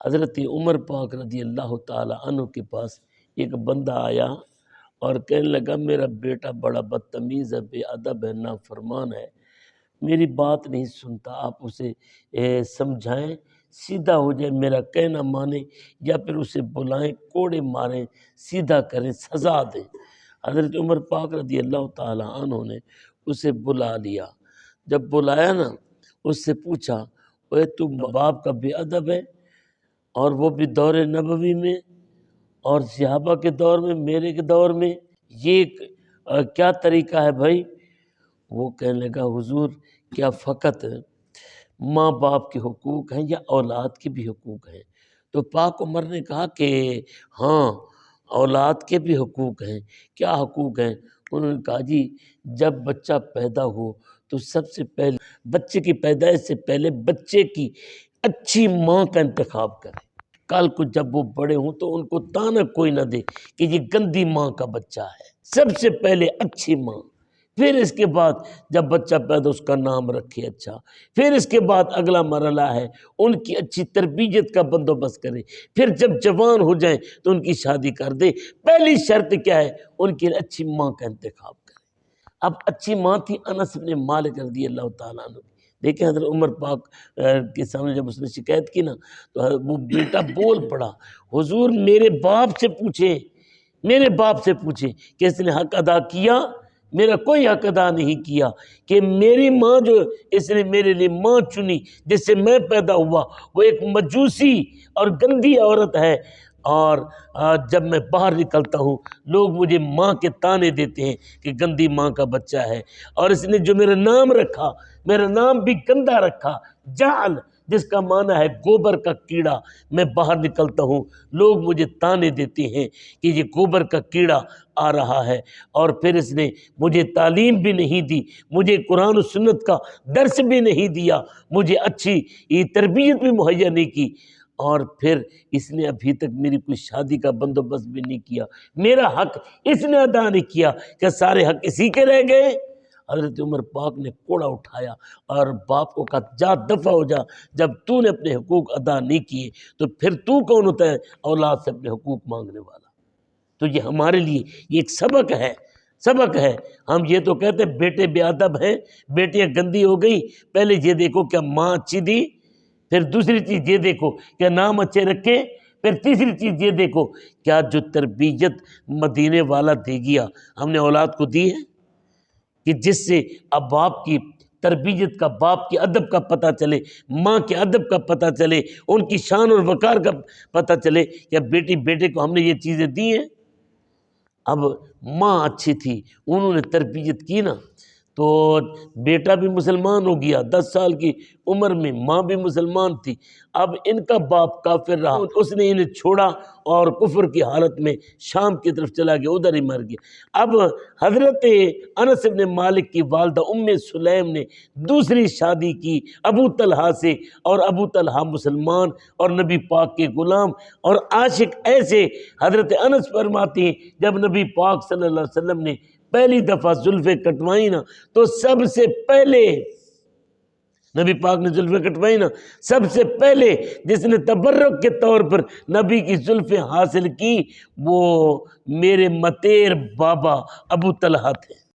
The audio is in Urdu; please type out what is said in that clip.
حضرت عمر پاک رضی اللہ تعالی عنہ کے پاس ایک بندہ آیا اور کہنے لگا میرا بیٹا بڑا بدتمیز ہے، بے ادب ہے، نافرمان ہے، میری بات نہیں سنتا، آپ اسے سمجھائیں، سیدھا ہو جائے، میرا کہنا مانے، یا پھر اسے بلائیں، کوڑے ماریں، سیدھا کریں، سزا دیں۔ حضرت عمر پاک رضی اللہ تعالی عنہ نے اسے بلا لیا۔ جب بلایا نا، اس سے پوچھا اے تو باپ کا بے ادب ہے، اور وہ بھی دور نبوی میں اور صحابہ کے دور میں، میرے کے دور میں، یہ کیا طریقہ ہے بھائی؟ وہ کہنے لگا حضور کیا فقط ماں باپ کے حقوق ہیں یا اولاد کے بھی حقوق ہیں؟ تو پاک عمر نے کہا کہ ہاں اولاد کے بھی حقوق ہیں۔ کیا حقوق ہیں؟ انہوں نے کہا جی جب بچہ پیدا ہو تو سب سے پہلے بچے کی پیدائش سے پہلے بچے کی اچھی ماں کا انتخاب کریں۔ کل کو جب وہ بڑے ہوں تو ان کو تانا کوئی نہ دے کہ یہ گندی ماں کا بچہ ہے۔ سب سے پہلے اچھی ماں، پھر اس کے بعد جب بچہ پیدا اس کا نام رکھے اچھا، پھر اس کے بعد اگلا مرحلہ ہے ان کی اچھی تربیت کا بندوبست کرے، پھر جب جوان ہو جائیں تو ان کی شادی کر دے۔ پہلی شرط کیا ہے؟ ان کی اچھی ماں کا انتخاب کرے۔ اب اچھی ماں تھی انس بن مالک رضی اللہ تعالیٰ عنہ۔ دیکھیں حضرت عمر پاک کے سامنے جب اس نے شکایت کی نا تو وہ بیٹا بول پڑا حضور میرے باپ سے پوچھیں، میرے باپ سے پوچھیں کہ اس نے حق ادا کیا؟ میرا کوئی حق ادا نہیں کیا، کہ میری ماں جو اس نے میرے لیے ماں چنی جس سے میں پیدا ہوا وہ ایک مجوسی اور گندی عورت ہے، اور جب میں باہر نکلتا ہوں لوگ مجھے ماں کے طعنے دیتے ہیں کہ گندی ماں کا بچہ ہے، اور اس نے جو میرا نام رکھا، میرا نام بھی گندا رکھا، جعل جس کا معنی ہے گوبر کا کیڑا۔ میں باہر نکلتا ہوں لوگ مجھے طعنے دیتے ہیں کہ یہ گوبر کا کیڑا آ رہا ہے، اور پھر اس نے مجھے تعلیم بھی نہیں دی، مجھے قرآن و سنت کا درس بھی نہیں دیا، مجھے اچھی تربیت بھی مہیا نہیں کی، اور پھر اس نے ابھی تک میری کوئی شادی کا بندوبست بھی نہیں کیا، میرا حق اس نے ادا نہیں کیا، کہ سارے حق اسی کے رہ گئے؟ حضرت عمر پاک نے کوڑا اٹھایا اور باپ کو کہا جا دفع ہو جا، جب تو نے اپنے حقوق ادا نہیں کیے تو پھر تو کون ہوتا ہے اولاد سے اپنے حقوق مانگنے والا؟ تو یہ ہمارے لیے یہ ایک سبق ہے، سبق ہے۔ ہم یہ تو کہتے ہیں بیٹے بے ادب ہیں، بیٹیاں گندی ہو گئی، پہلے یہ دیکھو کیا ماں اچھی دی، پھر دوسری چیز یہ دیکھو کیا نام اچھے رکھے، پھر تیسری چیز یہ دیکھو کیا جو تربیت مدینے والا دے گیا ہم نے اولاد کو دی ہے، کہ جس سے اب باپ کی تربیت کا، باپ کی ادب کا پتہ چلے، ماں کے ادب کا پتہ چلے، ان کی شان اور وقار کا پتہ چلے، کیا بیٹی بیٹے کو ہم نے یہ چیزیں دی ہیں؟ اب ماں اچھی تھی، انہوں نے تربیت کی نا تو بیٹا بھی مسلمان ہو گیا، 10 سال کی عمر میں ماں بھی مسلمان تھی۔ اب ان کا باپ کافر رہا، اس نے انہیں چھوڑا اور کفر کی حالت میں شام کی طرف چلا گیا، ادھر ہی مر گیا۔ اب حضرت انس بن مالک کی والدہ ام سلیم نے دوسری شادی کی ابو طلحہ سے، اور ابو طلحہ مسلمان اور نبی پاک کے غلام اور عاشق ایسے۔ حضرت انس فرماتے ہیں جب نبی پاک صلی اللہ علیہ وسلم نے پہلی دفعہ زلفیں کٹوائی نا تو سب سے پہلے نبی پاک نے زلفیں کٹوائی نا، سب سے پہلے جس نے تبرک کے طور پر نبی کی زلفیں حاصل کی وہ میرے متیر بابا ابو طلحہ تھے۔